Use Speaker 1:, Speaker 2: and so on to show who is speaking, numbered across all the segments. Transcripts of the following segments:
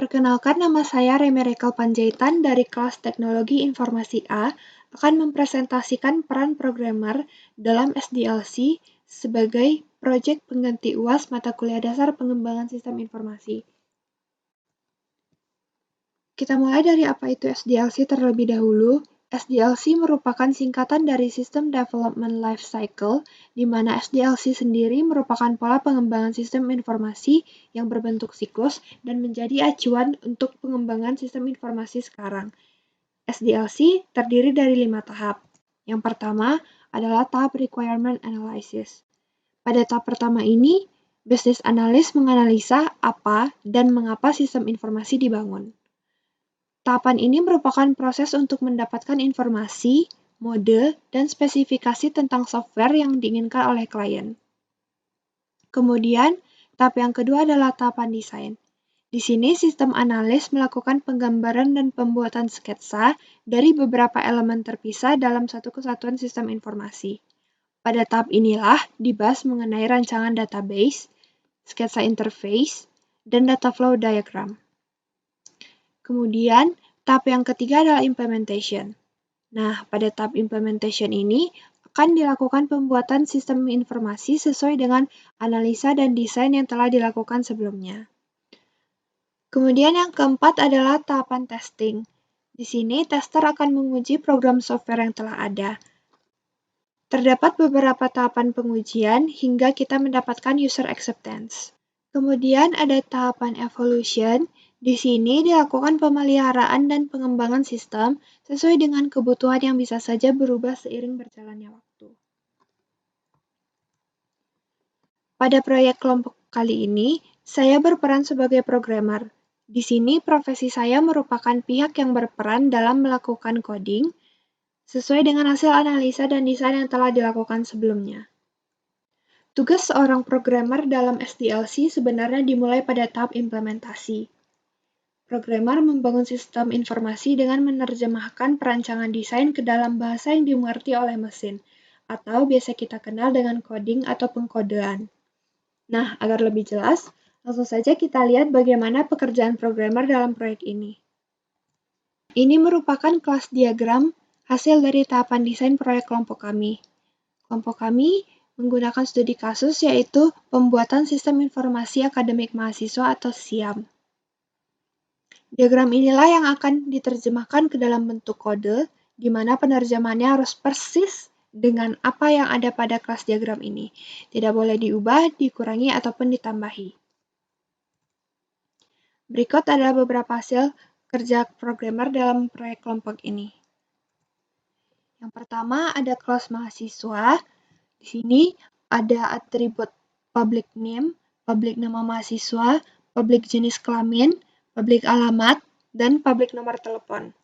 Speaker 1: Perkenalkan, nama saya Remerikel Panjaitan dari kelas Teknologi Informasi A akan mempresentasikan peran programmer dalam SDLC sebagai proyek pengganti UAS mata kuliah dasar pengembangan sistem informasi. Kita mulai dari apa itu SDLC terlebih dahulu. SDLC merupakan singkatan dari System Development Life Cycle, di mana SDLC sendiri merupakan pola pengembangan sistem informasi yang berbentuk siklus dan menjadi acuan untuk pengembangan sistem informasi sekarang. SDLC terdiri dari 5 tahap. Yang pertama adalah tahap Requirement Analysis. Pada tahap pertama ini, Business Analyst menganalisa apa dan mengapa sistem informasi dibangun. Tahapan ini merupakan proses untuk mendapatkan informasi, mode, dan spesifikasi tentang software yang diinginkan oleh klien. Kemudian, tahap yang kedua adalah tahapan desain. Di sini, sistem analis melakukan penggambaran dan pembuatan sketsa dari beberapa elemen terpisah dalam satu kesatuan sistem informasi. Pada tahap inilah dibahas mengenai rancangan database, sketsa interface, dan data flow diagram. Kemudian, tahap yang ketiga adalah implementation. Nah, pada tahap implementation ini akan dilakukan pembuatan sistem informasi sesuai dengan analisa dan desain yang telah dilakukan sebelumnya. Kemudian yang keempat adalah tahapan testing. Di sini, tester akan menguji program software yang telah ada. Terdapat beberapa tahapan pengujian hingga kita mendapatkan user acceptance. Kemudian ada tahapan evolution. Di sini dilakukan pemeliharaan dan pengembangan sistem sesuai dengan kebutuhan yang bisa saja berubah seiring berjalannya waktu. Pada proyek kelompok kali ini, saya berperan sebagai programmer. Di sini profesi saya merupakan pihak yang berperan dalam melakukan coding sesuai dengan hasil analisa dan desain yang telah dilakukan sebelumnya. Tugas seorang programmer dalam SDLC sebenarnya dimulai pada tahap implementasi. Programmer membangun sistem informasi dengan menerjemahkan perancangan desain ke dalam bahasa yang dimengerti oleh mesin, atau biasa kita kenal dengan coding atau pengkodean. Nah, agar lebih jelas, langsung saja kita lihat bagaimana pekerjaan programmer dalam proyek ini. Ini merupakan kelas diagram hasil dari tahapan desain proyek kelompok kami. Kelompok kami menggunakan studi kasus yaitu pembuatan sistem informasi akademik mahasiswa atau SIAM. Diagram inilah yang akan diterjemahkan ke dalam bentuk kode, di mana penerjemahannya harus persis dengan apa yang ada pada kelas diagram ini. Tidak boleh diubah, dikurangi, ataupun ditambahi. Berikut adalah beberapa hasil kerja programmer dalam proyek kelompok ini. Yang pertama ada kelas mahasiswa. Di sini ada atribut public name, public nama mahasiswa, public jenis kelamin, public alamat, dan public nomor telepon.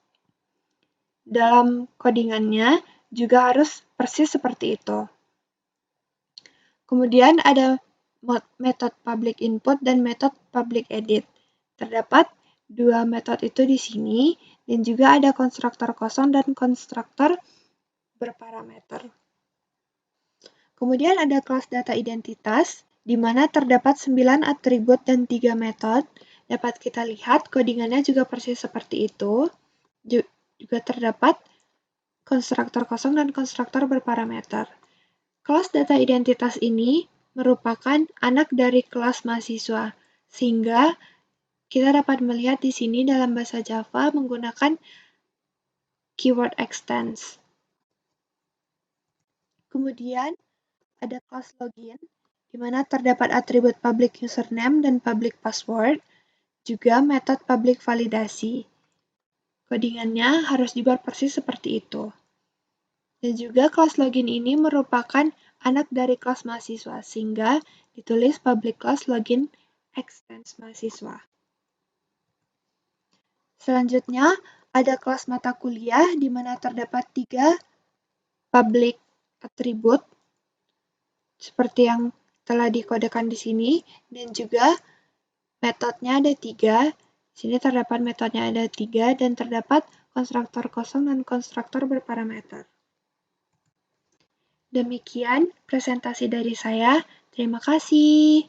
Speaker 1: Dalam codingannya juga harus persis seperti itu. Kemudian ada metode public input dan metode public edit. Terdapat dua metode itu di sini, dan juga ada konstruktor kosong dan konstruktor berparameter. Kemudian ada kelas data identitas, di mana terdapat 9 atribut dan 3 metode. Dapat kita lihat codingannya juga persis seperti itu. Juga terdapat konstruktor kosong dan konstruktor berparameter. Kelas data identitas ini merupakan anak dari kelas mahasiswa, sehingga kita dapat melihat di sini dalam bahasa Java menggunakan keyword extends. Kemudian ada kelas login, di mana terdapat atribut public username dan public password, juga metode public validasi. Codingannya harus dibuat persis seperti itu. Dan juga kelas login ini merupakan anak dari kelas mahasiswa, sehingga ditulis public class login extends mahasiswa. Selanjutnya, ada kelas mata kuliah, di mana terdapat 3 public atribut, seperti yang telah dikodekan di sini, dan juga metodenya ada 3. Di sini terdapat metodenya ada 3 dan terdapat konstruktor kosong dan konstruktor berparameter. Demikian presentasi dari saya. Terima kasih.